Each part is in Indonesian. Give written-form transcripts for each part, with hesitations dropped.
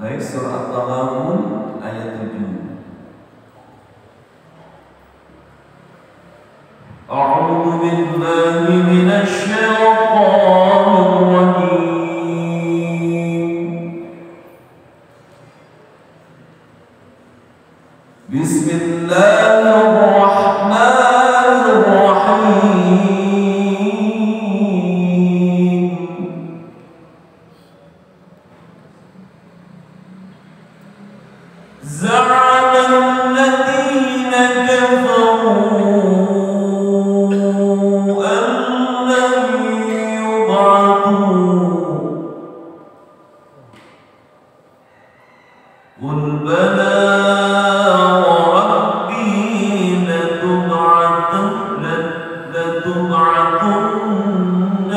Baik, surah At-Taghabun ayat 7. A'udzu billahi minasy syaithanir rajim. Bismillahirrahmanirrahim. لتبعثن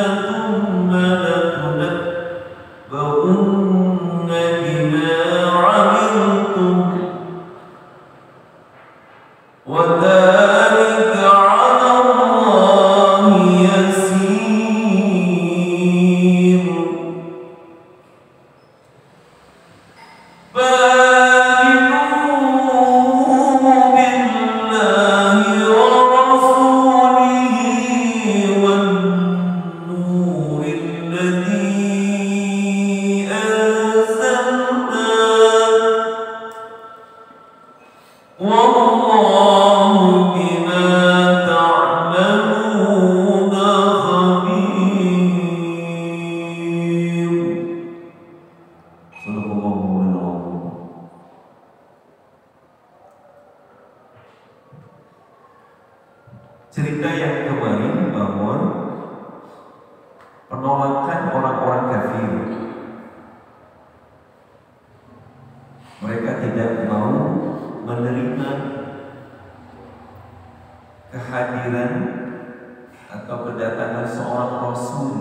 atau kedatangan seorang Rasul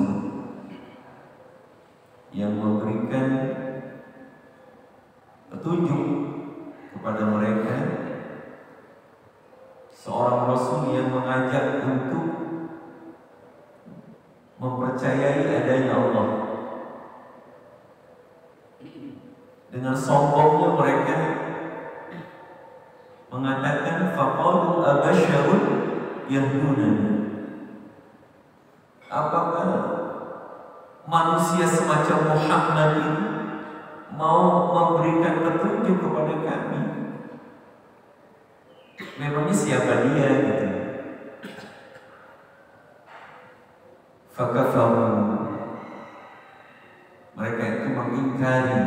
yang memberikan petunjuk kepada mereka, seorang Rasul yang mengajak untuk mempercayai adanya Allah. Dengan sombongnya mereka mengatakan faqalu abasyarun yahdunana. Apakah manusia semacam Muhammad ini mau memberikan petunjuk kepada kami? Memangnya siapa dia gitu? Fakafaru, mereka itu mengingkari,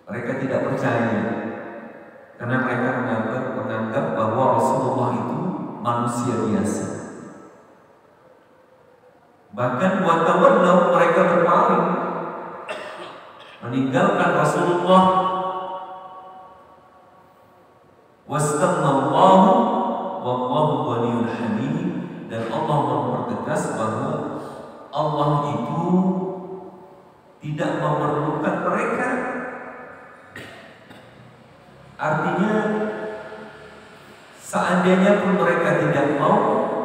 mereka tidak percaya karena mereka menganggap bahwa Rasulullah itu manusia biasa. Bahkan watawallaw, mereka berpaling meninggalkan Rasulullah. Wastaghnallahu wallahu ghaniyyun hamid, dan Allah mempertegas bahwa Allah itu tidak memerlukan mereka. Artinya seandainya pun mereka tidak mau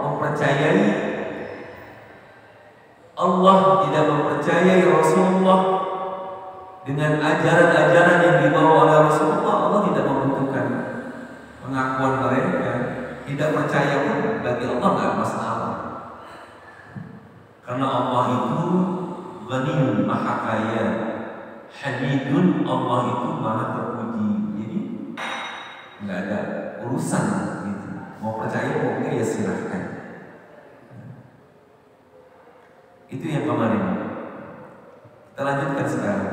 mempercayai Allah, tidak mempercayai Rasulullah dengan ajaran-ajaran yang dibawa oleh Rasulullah, Allah tidak membutuhkan pengakuan mereka. Tidak percaya pun bagi Allah nggak masalah, karena Allah itu Ghaniyyun, maha kaya, Hamidun, Allah itu maha terpuji. Jadi nggak ada urusan gitu. Mau percaya mau enggak ya silahkan. Itu yang kemarin. Kita lanjutkan sekarang.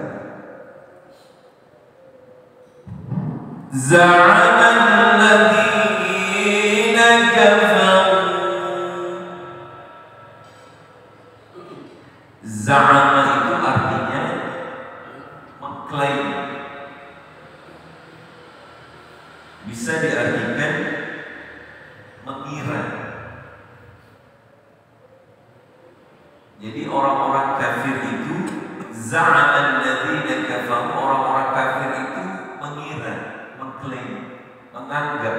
Za'amal ladzina kafaru. Za'ama itu artinya mengklaim. Bisa diartikan mengira. Jadi orang-orang kafir itu, za'amal ladzina kafaru, orang-orang kafir itu mengira, mengklaim, menganggap.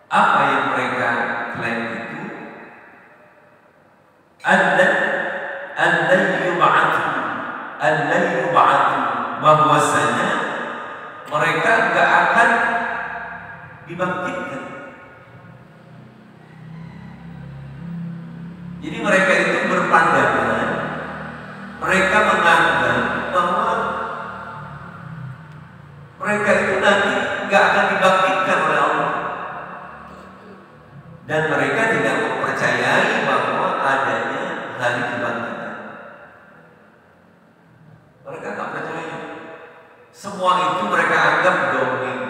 Apa yang mereka klaim itu? An-la yub'atsu, bahwasanya mereka enggak akan dibangkitkan. Jadi mereka itu berpandangan, mereka menganggap bahwa mereka itu nanti enggak akan dibangkitkan oleh Allah, dan mereka tidak mempercayai bahwa adanya hari kebangkitan. Mereka tak percaya. Semua itu mereka anggap dongeng.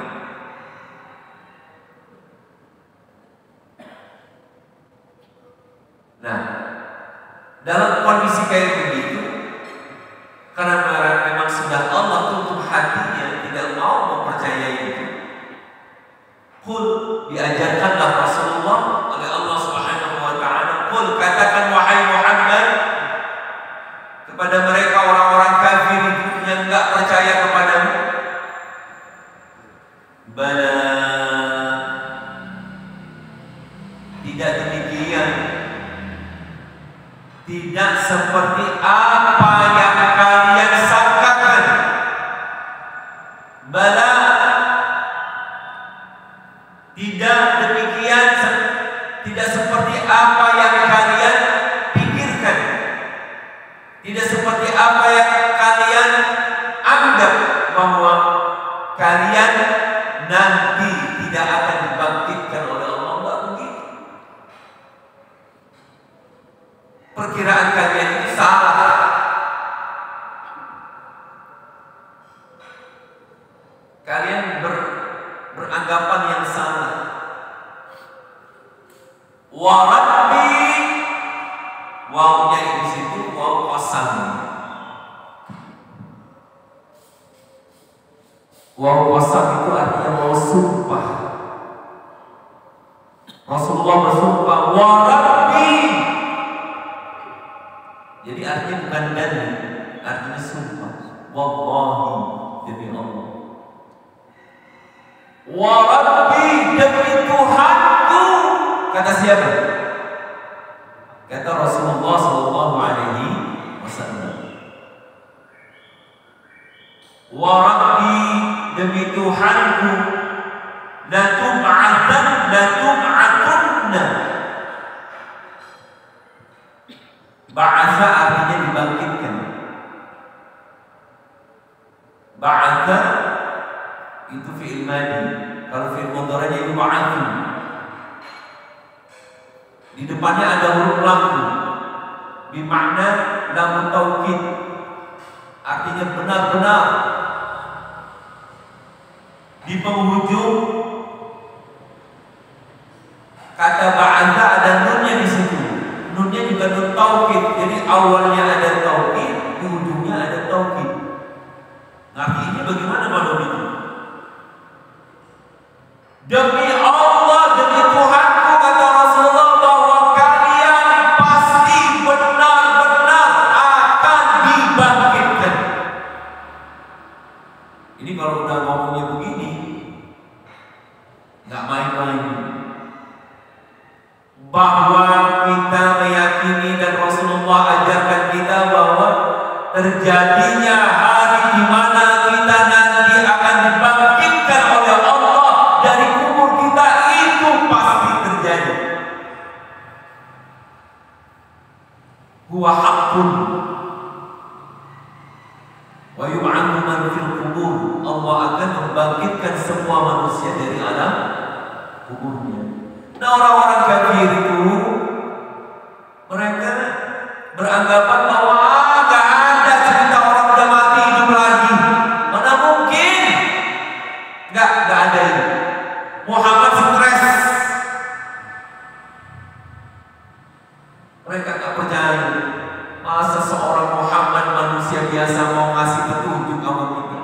Nah, dalam kondisi kayak begitu, karena memang sudah Allah tutup hatinya, tidak mau mempercayai itu, qul, diajarkanlah Rasulullah oleh Allah Subhanahu wa ta'ala, qul, katakan wahai Muhammad kepada mereka orang-orang kafir itu yang enggak percaya kepadamu, bala, tidak demikian, tidak seperti apa yang kalian sangkakan. Bala, tidak demikian, tidak seperti apa yang kalian pikirkan, tidak seperti apa yang kalian anggap bahwa kalian nanti tidak akan dibangkitkan oleh Allah. Enggak begitu. Perkiraan kalian itu salah. Kalian beranggapan yang salah. Wa rabbi, wawnya di situ waw qasam. Waw qasam itu artinya waw sumpah. Kata siapa? Kata Rasulullah sallallahu alaihi wasallam. Wa rabbi, demi Tuhanku, la tub'atunna. Ba'atha artinya dibangkitkan. Ba'atha itu fi'il madhi. Kalau fi'il mudhari'nya itu ba'athu. Di depannya ada huruf lam, bermakna lam taukid, artinya benar-benar. Di penghujung kata ba'atha ada nunnya di situ. Nunnya juga nun taukid. Jadi awalnya ada taukid, di ujungnya ada taukid. Artinya bagaimana maksud itu? Demi Allah, demi Tuhanku, kata Rasulullah, bahwa kalian pasti benar-benar akan dibangkitkan. Ini kalau udah ngomongnya begini, nggak main-main. Bahwa kita meyakini dan Rasulullah ajarkan kita bahwa terjadinya hari di mana kita nanti akan dibangkitkan oleh Allah dari kubur kita, itu pasti terjadi. Huwa haqqun wa yub'atsu man fil qubur. Allah akan membangkitkan semua manusia dari alam kuburnya. Nah, orang-orang kafir itu mereka beranggapan bahwa nggak ada cerita orang udah mati hidup lagi. Mana mungkin? Nggak ada itu. Muhammad stres. Mereka nggak percaya. Masa seorang Muhammad manusia biasa mau ngasih petunjuk sama kita?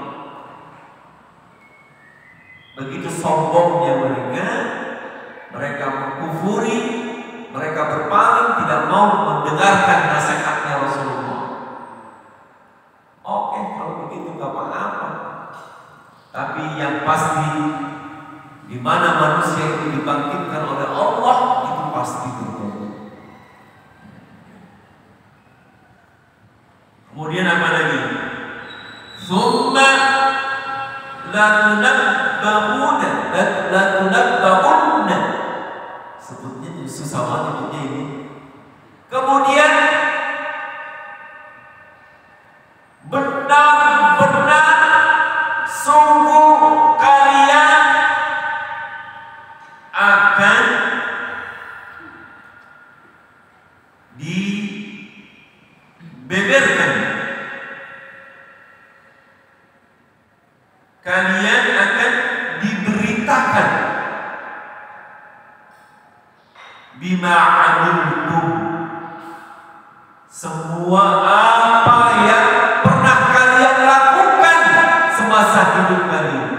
Begitu sombongnya mereka mengkufuri, mereka berpaling, tidak mau mendengarkan nasihatnya Rasulullah. Oke, kalau begitu nggak apa-apa. Tapi yang pasti, di mana manusia itu dibangkitkan oleh Allah, itu pasti terjadi. Kemudian apa lagi? Tsumma la tunabbahunna. Sebutnya susah banget nyebutnya ini. Kemudian benar-benar sungguh kalian akan dibeberkan, kalian akan diberitakan bima amiltum, semua apa yang pernah kalian lakukan semasa hidup kalian.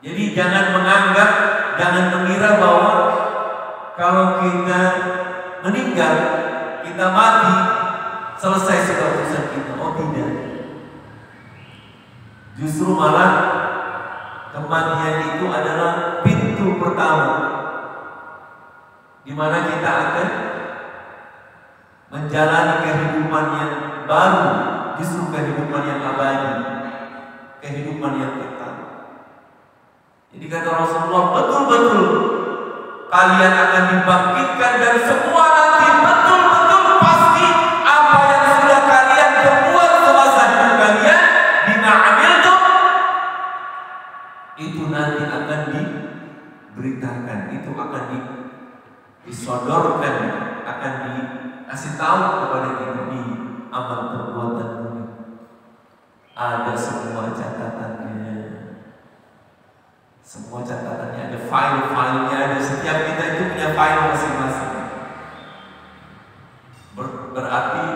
Jadi jangan mengira bahwa kalau kita meninggal, kita mati, selesai sudah urusan kita. Oh tidak. Justru malah kematian itu adalah pintu pertama di mana kita akan menjalani kehidupan yang baru, justru kehidupan yang abadi, kehidupan yang kekal. Jadi kata Rasulullah, betul-betul kalian akan dibangkitkan dan semua nanti betul-betul pasti apa yang sudah kalian perbuat semasa hidup kalian, bima amiltum, itu nanti akan diberitakan, itu akan disodorkan, akan dikasih tahu kepada kita di amal perbuatan ini. Ada semua catatannya. Semua catatannya ada, file-filenya ada. Setiap kita itu punya file masing-masing. Berarti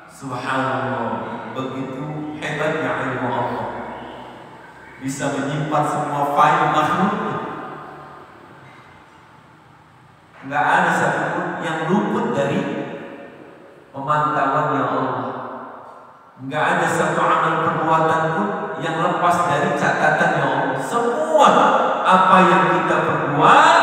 subhanallah, begitu hebatnya ilmu Allah, bisa menyimpan semua file makhluk. Nggak ada satupun yang luput dari pemantauannya Allah. Nggak ada satu amal perbuatan pun yang lepas dari catatannya Allah. Semua apa yang kita perbuat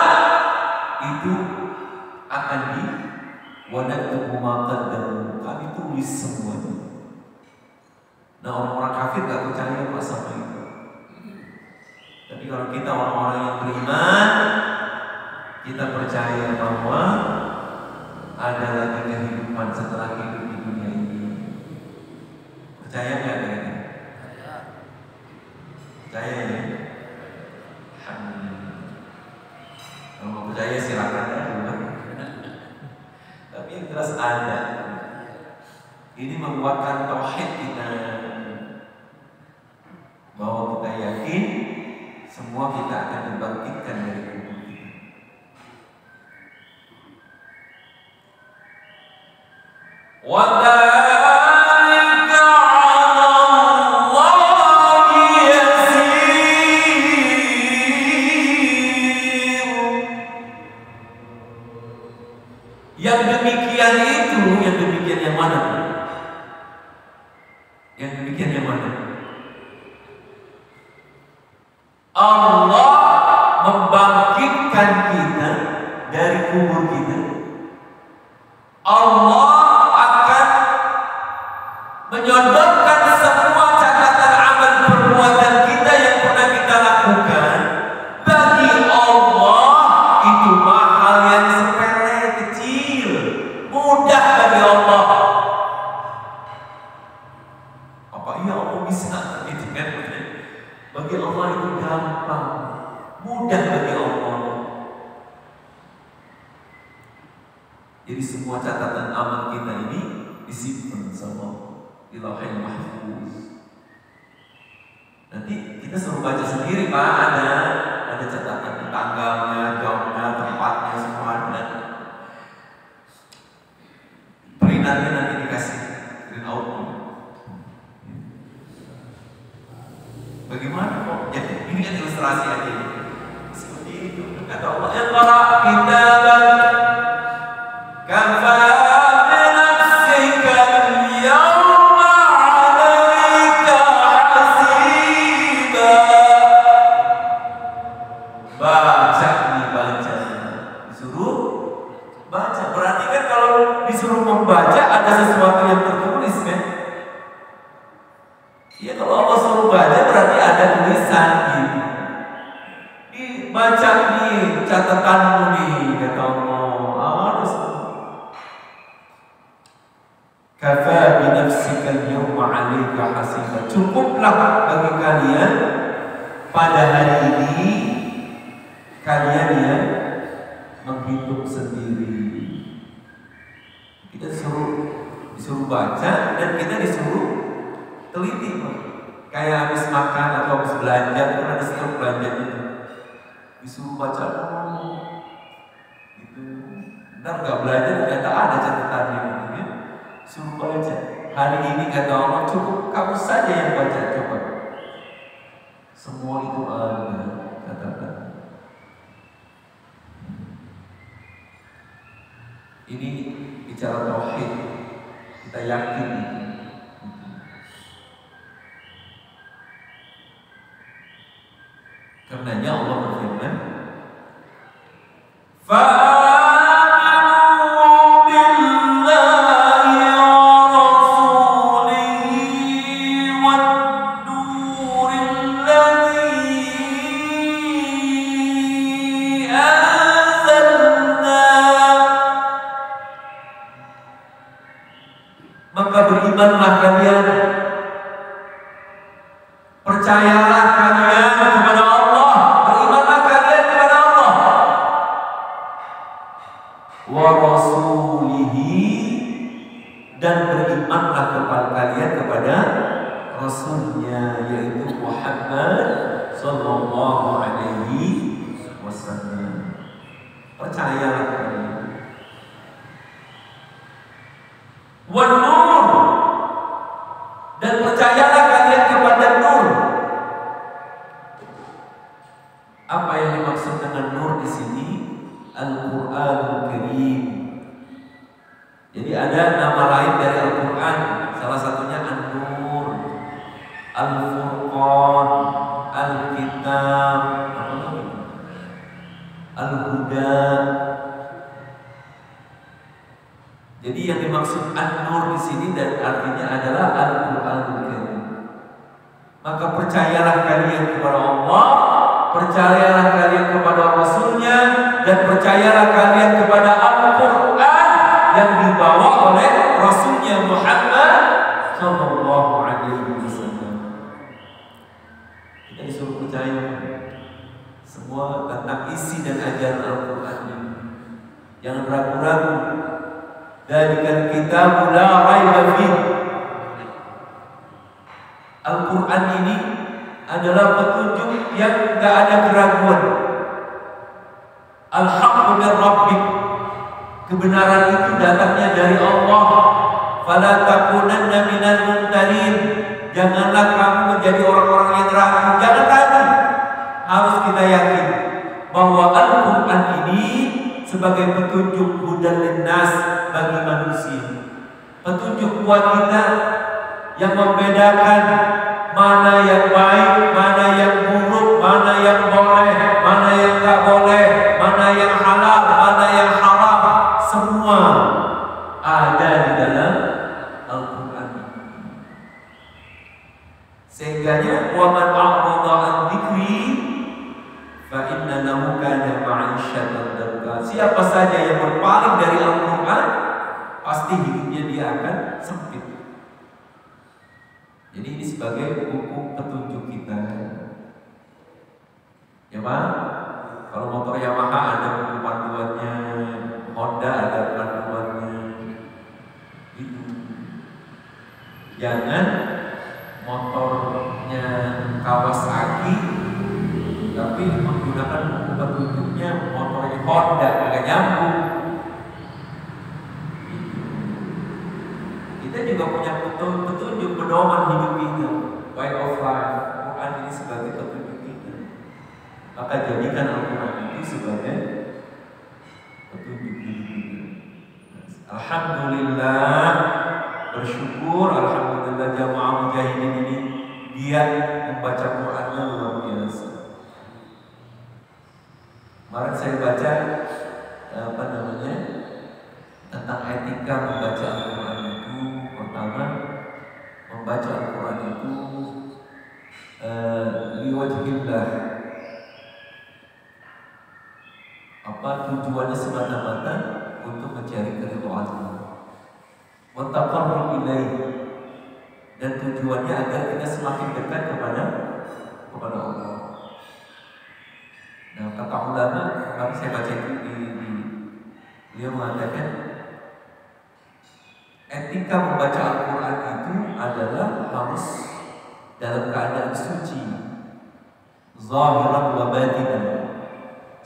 Tapi kalau kita orang-orang yang beriman, kita percaya bahwa ada lagi kehidupan setelah hidup di dunia ini. Percaya nggak kira-kira? Percaya ya? Alhamdulillah. Kalau mau percaya silakan ya. Tapi yang jelas ada. Ini menguatkan tauhid kita, bahwa kita yakin semua kita akan dibangkitkan dari kubur kita. Wa dzalika 'ala Allahi yasir. Yang demikian itu, yang demikian yang mana? Yang demikian yang mana? Allah membangkitkan kita dari kubur kita. Allah akan menyodorkan semua catatan amal perbuatan kita yang pernah kita lakukan. Bagi Allah itu hal yang sepele, kecil, mudah bagi Allah. Apa iya Allah bisa gitu kan? Bagi Allah itu gampang, mudah bagi Allah. Jadi semua catatan amal kita ini disimpan sama di Lauhul Mahfuz. Nanti kita suruh baca sendiri Pak, ada catatan tanggalnya, jamnya, tempatnya, semua ada. Perintannya nanti dikasih print out. Bagaimana kok? Jadi ini kan ilustrasi aja. Seperti itu. Kata Allah, "Iqra kitabak kafa bi nafsika al-yawma 'alaika hasiba." Baca nih, baca. Disuruh baca. Berarti kan kalau disuruh membaca ada sesuatu yang tertulis kan? Ya kalau Allah suruh baca berarti ada tulisan gitu. Dibaca nih catatanmu nih, kata Allah. Harus. Kafa bi nafsika al-yawma 'alaika hasiba. Cukuplah bagi kalian pada hari ini kalian yang menghitung sendiri. Kita disuruh baca dan kita disuruh teliti, kayak habis makan atau habis belanja kan ada setiap belanja itu disuruh baca gitu. Ntar nggak belanja ternyata ada catatannya gitu. Suruh baca. Hari ini kata Allah cukup kamu saja yang baca, coba. Semua itu ada catatan. Ini bicara tauhid, kita yakin. Karenanya Allah berfirman, "Fa'aminu billahi wa rasulihi wad-duril ladzi anzalna." Maka berimanlah kalian, percayalah kalian kepada Allah, berimanlah kalian kepada Allah, wa rasulihi, dan berimanlah kepada kalian kepada Rasulnya, yaitu Muhammad sallallahu alaihi wasallam. Percayalah kalian. Wan nur, dan percayalah kalian kepada nur. Apa yang dimaksud dengan nur di sini? Al-Qur'anul Karim. Jadi ada nama lain dari Al-Qur'an, salah satunya An-Nur, Al-Furqan, Al-Kitab, Al-Huda. Jadi yang dimaksud An-Nur di sini dan artinya adalah Al-Qur'anul Karim. Maka percayalah kalian kepada Allah, percayalah kalian kepada Rasulnya, dan percayalah kalian kepada Al-Quran yang dibawa oleh Rasulnya Muhammad Sallallahu Alaihi Wasallam. Kita disuruh percaya semua tentang isi dan ajaran Al-Quran ini. Jangan ragu-ragu. Dzalikal kitabu la raiba fihi. Al-Quran ini adalah petunjuk yang tidak ada keraguan. Al-haqqu min rabbik. Kebenaran itu datangnya dari Allah. Fala takunanna minal mumtarin. Janganlah kamu menjadi orang-orang yang ragu. Jangan ragu. Harus kita yakin bahwa Al-Quran ini sebagai petunjuk hudan linnas bagi manusia. Petunjuk buat kita yang membedakan mana yang baik, mana yang buruk, mana yang boleh, mana yang tak boleh, mana yang halal, mana yang haram. Semua ada di dalam Al-Quran. Sehingganya waman a'rada an dzikri fa inna lahu kana ma'isyatan dhanka. Siapa saja yang berpaling dari Al-Quran, pasti hidupnya dia akan sempit. Jadi ini sebagai buku petunjuk kita. Ya Pak, kalau motor Yamaha ada buku panduannya, Honda ada panduannya. Itu. Jangan motornya Kawasaki tapi menggunakan buku petunjuknya motornya Honda, agak nyambung. Kita juga punya petunjuk pedoman hidup kita, way of life. Quran ini sebagai petunjuk kita. Maka jadikan Al-Quran itu sebagai petunjuk hidup kita. Alhamdulillah, bersyukur, alhamdulillah jamaah mujahidin ini giat membaca Qurannya luar biasa. Kemarin saya baca tentang etika membaca Al-Quran itu. Pertama, membaca Al-Quran itu liwajhillah. Tujuannya semata-mata untuk mencari keridhaan Allah, wa taqarrub ilaihi, dan tujuannya agar kita semakin dekat kepada Allah. Nah, kata ulama, kemarin saya baca itu beliau mengatakan etika membaca Al-Quran itu adalah harus dalam keadaan suci, zahiran wa batinan.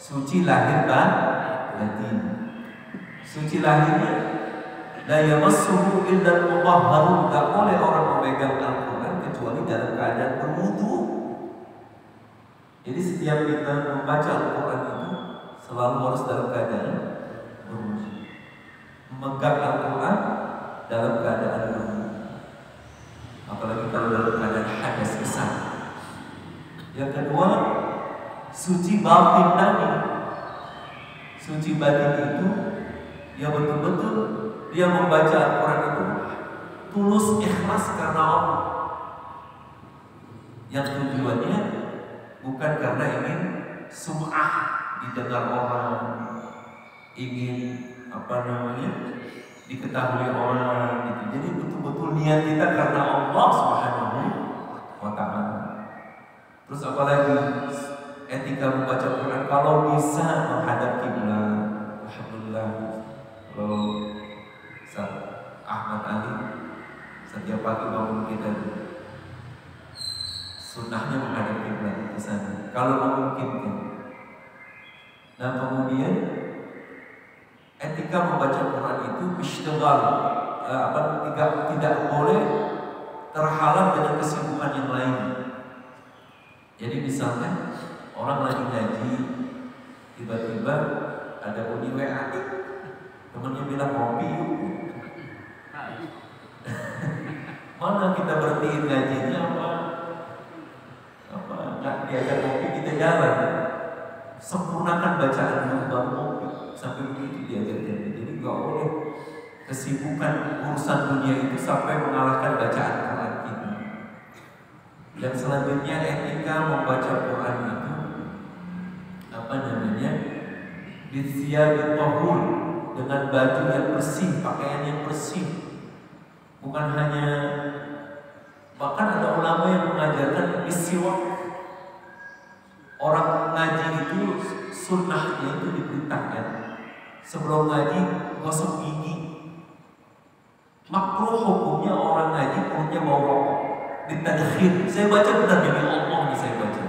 Suci lahir dan batin. Suci lahirnya la yamassuhu illa al-mutahharun. Tidak boleh orang memegang Al-Quran kecuali dalam keadaan berwudu. Jadi setiap kita membaca Al-Quran itu selalu harus dalam keadaan berwudu. Memegang Al-Quran dalam keadaan berwudu. Apalagi kalau dalam keadaan hadas besar. Yang kedua, suci batin tadi. Suci batin itu ya betul-betul dia membaca Al-Quran itu tulus ikhlas karena Allah. Yang tujuannya bukan karena ingin sum'ah, didengar orang, ingin diketahui orang gitu. Jadi betul-betul niat kita karena Allah Subhanahu wa ta'ala. Terus apalagi etika membaca Quran, kalau bisa menghadap kiblat. Alhamdulillah, kalau Ustaz Ahmad Ali setiap pagi bangun kita sunnahnya menghadap kiblat ke sana kalau memungkinkan. Nah, kemudian etika membaca Quran itu istighal, tidak boleh terhalang dengan kesibukan yang lain. Jadi misalnya orang lagi ngaji, tiba-tiba ada bunyi WA, temannya bilang ngopi yuk. Mana kita berhentiin ngajinya nggak diajak ngopi, kita jalan. Sempurnakan bacaan dulu baru ngopi, sampai begitu diajak jadi. Jadi nggak boleh kesibukan urusan dunia itu sampai mengalahkan bacaan Quran kita. Dan selanjutnya etika membaca Quran itu Bisiyabit tahur, dengan baju yang bersih, pakaian yang bersih. Bukan hanya, bahkan ada ulama yang mengajarkan bisiwak. Orang ngaji itu sunnahnya itu diperintahkan sebelum ngaji gosok gigi. Makruh hukumnya orang ngaji mulutnya bau rokok. Ditadkhir. Saya baca benar demi Allah nih, saya baca.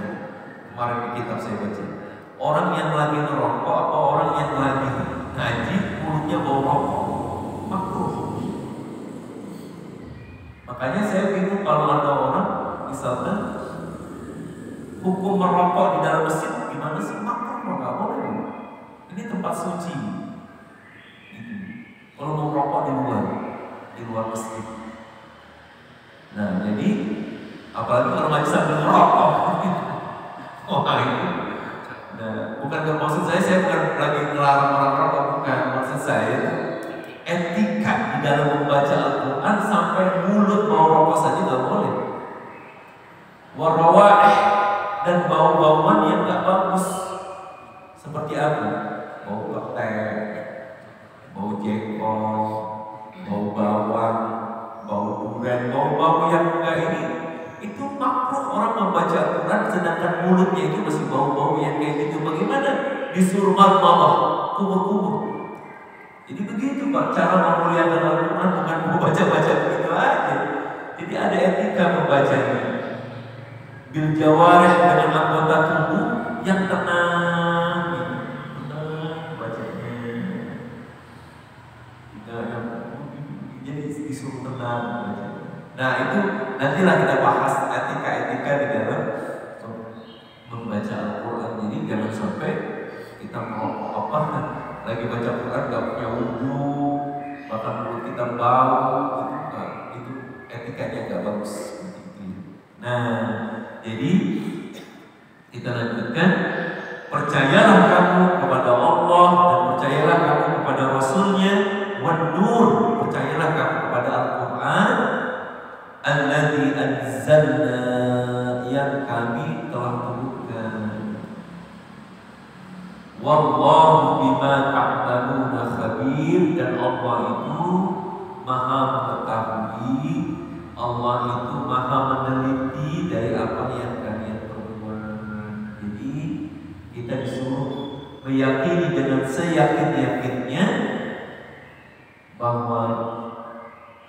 Kemarin di kitab saya baca. Orang yang lagi ngerokok atau orang yang lagi ngaji mulutnya bau rokok, makruh. Makanya saya bingung kalau ada orang misalnya hukum merokok di dalam masjid gimana sih? Makruh, nggak boleh. Ini tempat suci. Kalau mau merokok di luar masjid. Nah, jadi apalagi kalau nggak bisa merokok. Oh, itu. Nah, bukan maksud saya bukan lagi melarang orang merokok, bukan. Maksud saya etika di dalam membaca Al-Quran sampai mulut bau rokok saja nggak boleh. Warawa'ih, dan bau-bauan yang nggak bagus seperti apa? Bau petek, bau jengkol, bau bawang, bau durian, bau-bau yang enggak ini. Itu makruh orang membaca Al-Quran sedangkan mulutnya itu masih bau-bau yang kayak gitu. Bagaimana? Disuruh marmabah, kubur-kubur. Jadi begitu Pak, cara memuliakan Al-Quran bukan membaca-baca begitu aja. Jadi ada etika membacanya. Bil jawarih, dengan anggota tubuh yang tenang, tenang bacanya. Jadi disuruh tenang bacanya. Nah itu nantilah kita bahas etika-etika di dalam membaca Al-Quran. Jadi jangan sampai kita mau apa lagi baca Quran gak punya wudhu, bahkan mulut kita bau, itu etikanya gak bagus. Nah, jadi kita lanjutkan. Percayalah kamu kepada Allah dan percayalah kamu kepada Rasulnya. Wan nur, percayalah kamu kepada Al-Quran. Alladzi anzalna, yang kami telah turunkan. Wallahu bima ta'maluna khabir, dan Allah itu maha mengetahui, Allah itu maha meneliti dari apa yang kalian perbuat. Jadi kita disuruh meyakini dengan seyakin-yakinnya bahwa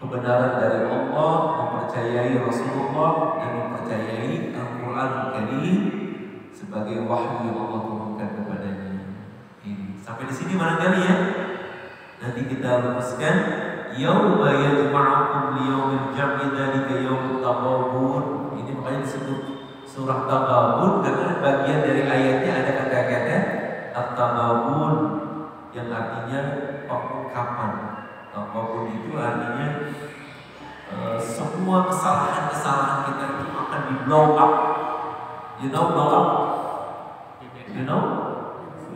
kebenaran dari Allah, mempercayai Rasulullah, dan mempercayai Al-Quran Al-Karim sebagai wahyu yang Allah turunkan kepadanya. Ini sampai di sini barangkali ya. Nanti kita luruskan. Yauma yajma'ukum liyaumil jam'i dzalika yaumut taghabun. Ini makanya disebut surah Taghabun karena bagian dari ayatnya ada kata-kata at-taghabun yang artinya pengungkapan. Taghabun itu artinya semua kesalahan-kesalahan kita itu akan di blow up. You know blow up? You know?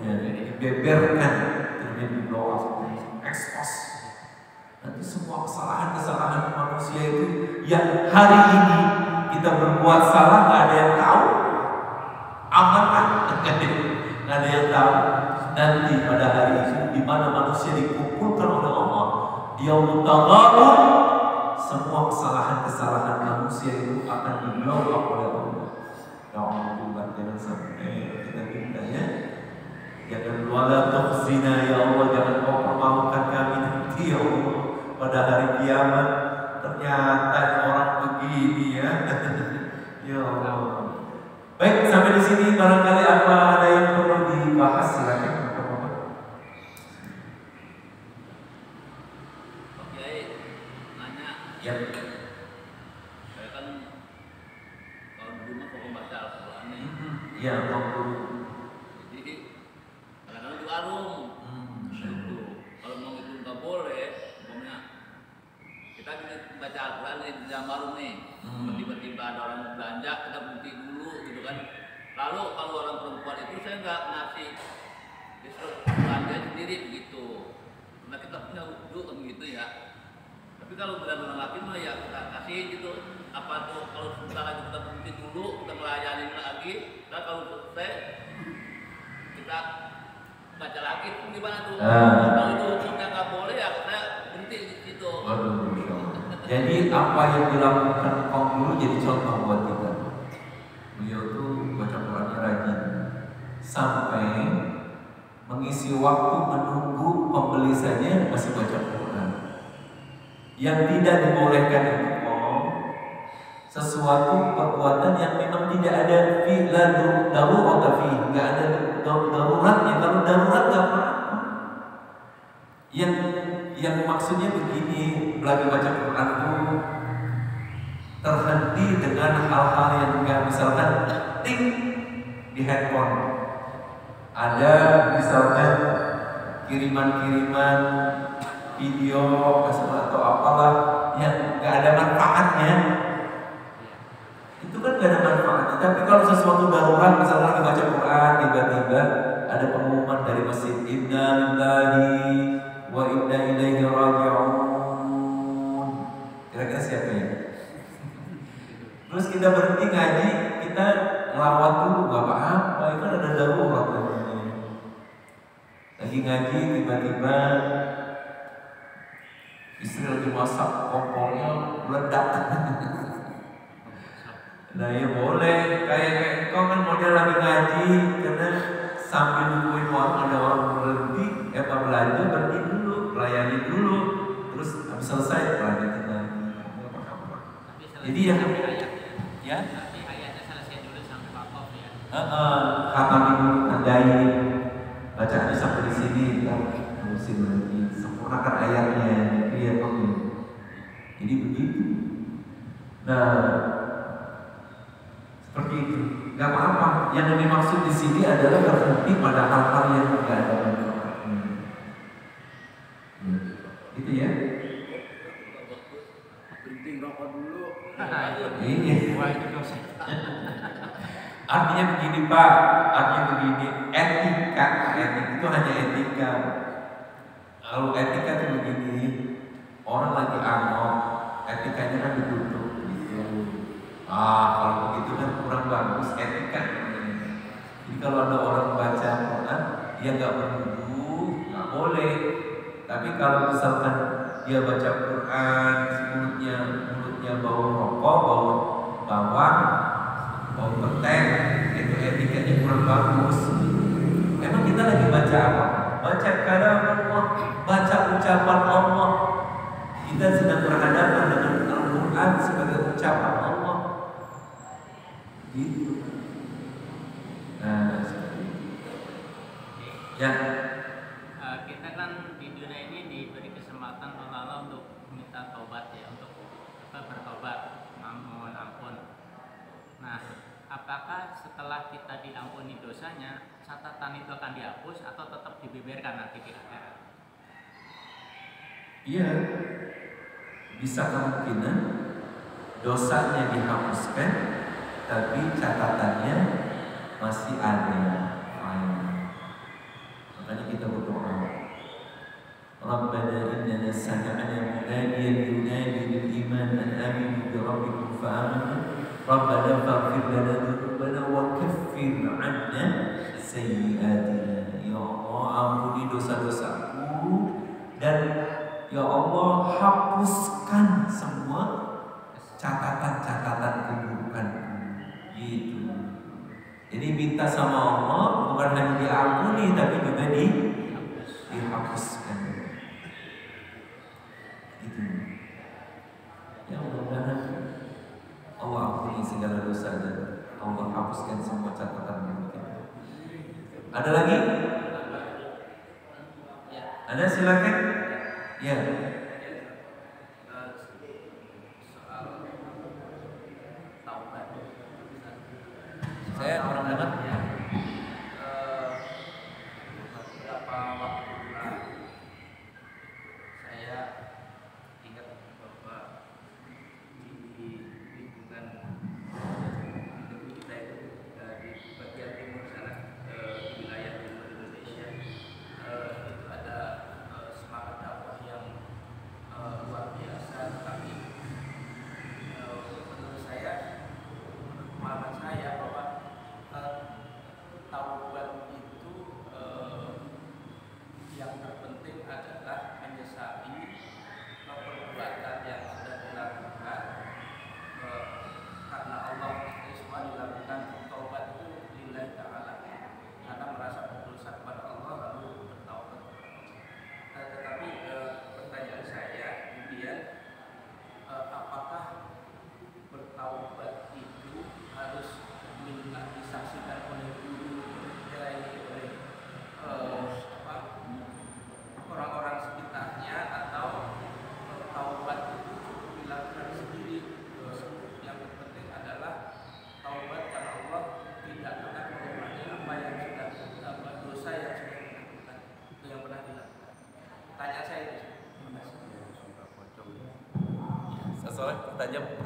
Ya, dibeberkan, terjadi blow up, expose. Nanti semua kesalahan-kesalahan manusia itu yang hari ini kita berbuat salah nggak ada yang tahu, aman kan? Nggak ada yang tahu. Nanti pada hari itu di mana manusia dikumpulkan oleh Allah, Yaumut Taghabun, semua kesalahan-kesalahan manusia itu akan di-blow up oleh Allah. Ya Allah, jangan sampai kita minta ya. Jangan wala tukhzina ya Allah, jangan kau permalukan kami nanti ya Allah pada hari kiamat. Ternyata orang begini ya. Ya Allah. Baik, sampai di sini barangkali apa ada yang perlu dibahas, silakan. Oke, nanya. Ya. Saya kan kalau dulu mah kok membaca Al-Quran nih. Ya, waktu Jadi kadang-kadang di warung. Kalau mau itu nggak boleh, pokoknya kita baca Al-Quran di dalam warung nih. Tiba-tiba ada orang mau belanja, kita berhenti dulu gitu kan. Lalu kalau orang perempuan itu saya nggak ngasih, disuruh belanja sendiri begitu. Karena kita punya wudhu kan gitu ya. Tapi kalau benar-benar laki mah ya kita kasih gitu. Apa tuh kalau sebentar lagi kita berhenti dulu, kita melayani lagi. Dan kalau selesai kita baca lagi itu gimana tuh? Ah. Kalau itu hukumnya nggak boleh, ya saya berhenti di situ. Waduh, Masya Allah. Jadi apa yang dilakukan kaum dulu jadi contoh buat kita. Beliau tuh baca Qurannya rajin sampai mengisi waktu menunggu pembeli saja masih baca Quran. Yang tidak dibolehkan itu sesuatu perbuatan yang memang tidak ada darurat fi, nggak ada daruratnya. Kalau darurat nggak apa-apa. Yang maksudnya begini, lagi baca Quran itu terhenti dengan hal-hal yang nggak, misalkan ting di handphone ada misalkan kiriman video atau apalah yang nggak ada manfaatnya. Itu kan gak ada manfaatnya. Tapi kalau sesuatu darurat, misalnya lagi baca Quran, tiba-tiba ada pengumuman dari masjid, inna lillahi wa inna ilaihi raji'un. Kira-kira siapa ya? Terus kita berhenti ngaji, kita ngelawat dulu, gak apa-apa, itu kan ada darurat. Lagi ngaji, tiba-tiba istri lagi masak, kompornya meledak. Nah ya boleh, kayak kau kan model lagi ngaji, karena sambil nungguin ada orang berhenti, belanja berhenti dulu, layani dulu, terus habis selesai lanjutin lagi. Jadi ya, tapi ayatnya selesai dulu sampai wakaf ya. khatami dulu, tandai, bacaannya sampai di sini, kita terusin lagi, sempurnakan ayatnya, jadi ya jadi begitu. Nah, seperti itu, nggak apa-apa. Yang dimaksud di sini adalah berhenti pada hal-hal yang tidak ada manfaatnya. Gitu ya. Berhenti rokok dulu. Iya. Artinya begini Pak, artinya begini, etika itu hanya etika. Kalau etika itu begini, orang lagi angok, etikanya kan ditutup gitu. Kalau begitu kan kurang bagus etika. Jadi kalau ada orang baca Quran, dia nggak berwudu, nggak boleh. Tapi kalau misalkan dia baca Quran, mulutnya bau rokok, bau bawang, bau petek, itu etikanya kurang bagus. Emang kita lagi baca apa? Baca kalam Allah, baca ucapan Allah. Kita sedang berhadapan dengan Al-Quran sebagai ucapan Allah. Gitu. Nah, seperti itu. Ya. Kita kan di dunia ini diberi kesempatan oleh Allah untuk minta taubat ya, untuk bertobat, mohon ampun. Nah, apakah setelah kita diampuni dosanya, catatan itu akan dihapus atau tetap dibeberkan nanti di akhirat? Iya. Bisa kemungkinan dosanya dihapuskan, tapi catatannya masih ada. Makanya kita berdoa, Rabbana innana sami'na munadiyan yunadi lil iman an aminu bi rabbikum fa amanna Rabbana faghfir lana dhunubana wa kaffir 'anna sayyi'atina. Ya Allah, ampuni dosa-dosaku dan ya Allah, hapuskan semua catatan-catatan keburukanku. Gitu. Jadi minta sama Allah bukan hanya diampuni tapi juga dihapuskan. Gitu. Ya mudah-mudahan Allah ampuni segala dosa dan Allah hapuskan semua catatan buruk kita. Ada lagi? Ada, silakan. Ya. Soal taubat. Saya kurang dengar. Beberapa waktu lalu saya ingat bahwa di lingkungan negeri kita itu di bagian timur sana, wilayah timur Indonesia, itu ada semangat dakwah yang luar biasa. Tapi menurut saya, pemahaman saya bahwa taubat itu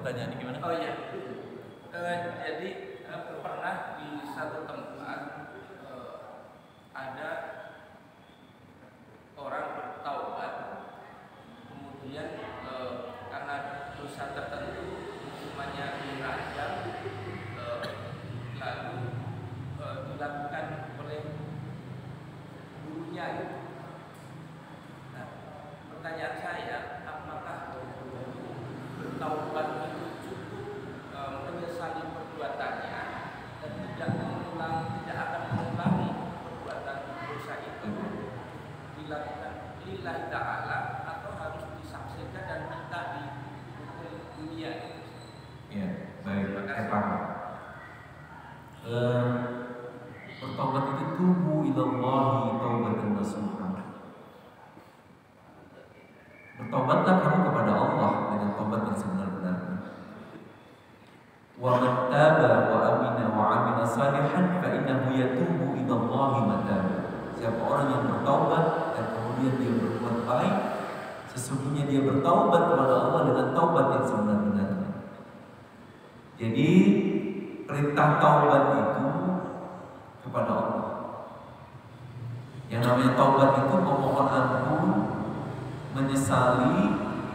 pertanyaannya gimana? Oh iya. Jadi pernah di satu tempat ada orang bertaubat, kemudian karena dosa tertentu hukumannya dirajam, lalu dilakukan oleh gurunya gitu. Nah, pertanyaan saya, apakah bertaubat itu cukup menyesali perbuatannya dan tidak akan mengulangi perbuatan dosa itu dilakukan lillahi ta'ala atau harus disaksikan dan minta di hukum dunia? Ya, baik, saya paham. Bertobat itu tubu ilallahi taubatan nasuha. Bertobatlah kamu kepada Allah dengan tobat yang sebenar-benarnya. Wa man taba wa amina wa amila salihan fa innahu yatubu ilallahi mataba. Siapa orang yang bertaubat dan kemudian dia berbuat baik, sesungguhnya dia bertaubat kepada Allah dengan taubat yang sebenar-benarnya. Jadi perintah taubat itu kepada Allah. Yang namanya taubat itu memohon ampun, menyesali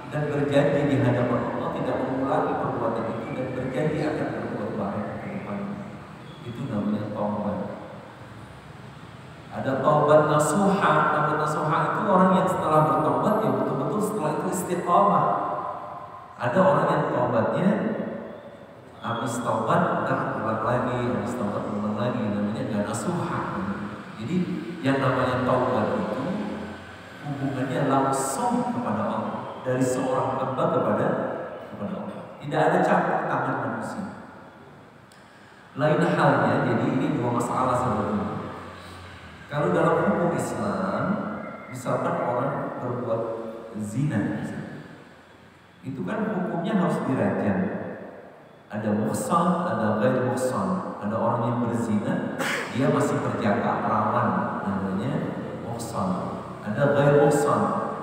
dan berjanji di hadapan Allah tidak mengulangi perbuatan itu dan berjanji akan berbuat baik ke depannya. Itu namanya taubat. Ada taubat nasuha. Taubat nasuha itu orang yang setelah bertaubat ya betul-betul setelah itu istiqamah. Ada orang yang taubatnya habis taubat ulang lagi, habis taubat ulang lagi, namanya gak nasuha. Jadi yang namanya taubat itu hubungannya langsung kepada Allah, dari seorang hamba kepada Allah. Tidak ada campur tangan manusia. Lain halnya, jadi ini dua masalah sebetulnya. Kalau dalam hukum Islam, misalkan orang berbuat zina, itu kan hukumnya harus dirajam. Ada muhsan, ada ghair muhsan. Ada orang yang berzina, dia masih perjaka perawan, namanya muhsan. Ada ghair muhsan,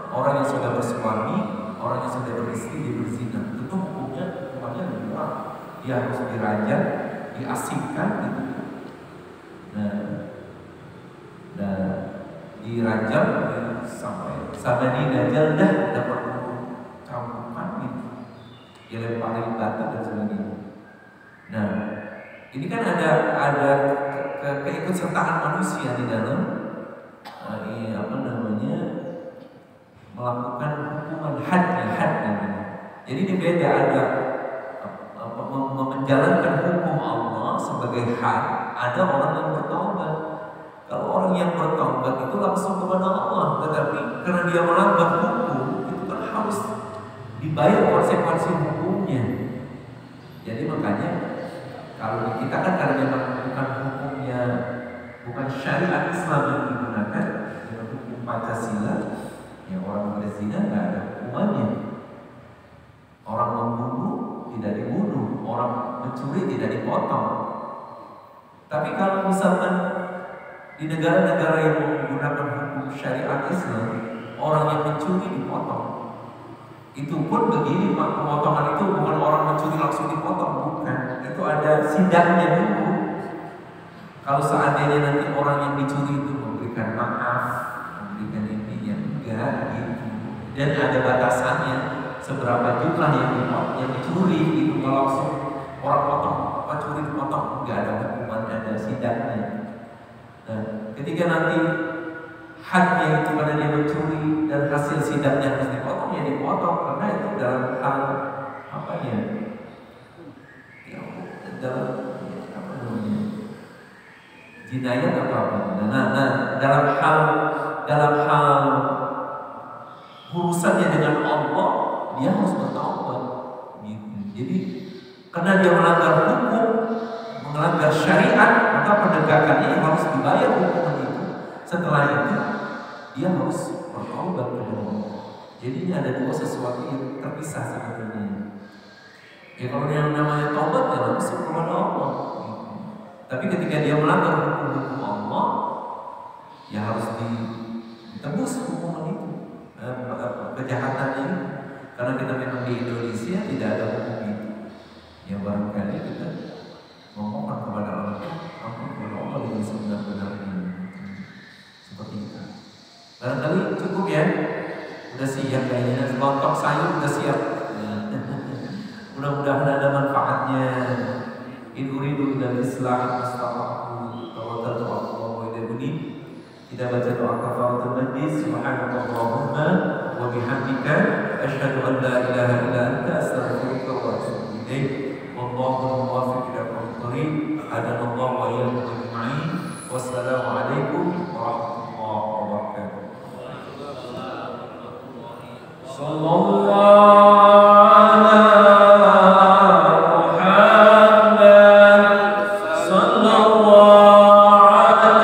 orang yang sudah bersuami, orang yang sudah beristri dia berzina. Itu hukumnya lebih berat. Dia harus dirajam, diasingkan gitu. Nah, dirajam sampai sabani dajjal dah dapat cambukan gitu. Dia lemparin batu dan sebagainya. Nah, ini kan ada keikutsertaan manusia di dalam melakukan hukuman hadnya. Jadi ini beda, ada menjalankan hukum Allah sebagai had, ada orang yang bertaubat. Kalau orang yang bertaubat itu langsung kepada Allah, tetapi karena dia melanggar hukum itu kan harus dibayar konsekuensi hukumnya. Jadi makanya kalau kita kan karena memang bukan hukumnya, bukan syariat Islam yang digunakan, dengan hukum Pancasila, ya orang berzina nggak ada hukumannya. Orang membunuh tidak dibunuh, orang mencuri tidak dipotong. Tapi kalau misalkan di negara-negara yang menggunakan hukum syariat Islam, orang yang mencuri dipotong. Itu pun begini Pak, pemotongan itu bukan orang mencuri langsung dipotong, bukan. Itu ada sidangnya dulu. Kalau seandainya nanti orang yang dicuri itu memberikan maaf, memberikan intinya enggak gitu. Dan ada batasannya seberapa jumlah yang dicuri gitu. Kalau langsung orang potong, apa curi dipotong, enggak ada hukuman, ada sidangnya. Nah, ketika nanti hadnya itu pada dia mencuri dan hasil sidangnya harus dipotong, ya dipotong karena itu dalam hal apa ya dalam apa namanya jinayat atau apa. Nah, dalam hal urusannya dengan Allah dia harus bertaubat gitu. Jadi karena dia melanggar hukum, melanggar syariat, maka penegakannya harus dibayar hukuman itu. Setelah itu dia harus bertaubat kepada Allah. Jadi ini ada dua sesuatu yang terpisah sebetulnya. Ya kalau yang namanya taubat ya langsung kepada Allah. Tapi ketika dia melanggar hukum Allah, ya harus ditebus hukuman itu, kejahatannya itu. Karena kita memang di Indonesia tidak ada hukum itu. Barangkali cukup ya. Udah siap kayaknya. Lontong sayur udah siap. Mudah-mudahan ada manfaatnya. In uridu illa al-islah astagfirullah tawakkaltu 'ala Allah wa ilayhi unib. Kita baca doa kafaratul majlis. Subhanakallahumma wa bihamdika asyhadu an la ilaha illa anta astaghfiruka wa atubu ilaik. Wallahu muwaffiq ila aqwamit thoriq. Hadanallahu wa iyyakum ajma'in. Wassalamu alaikum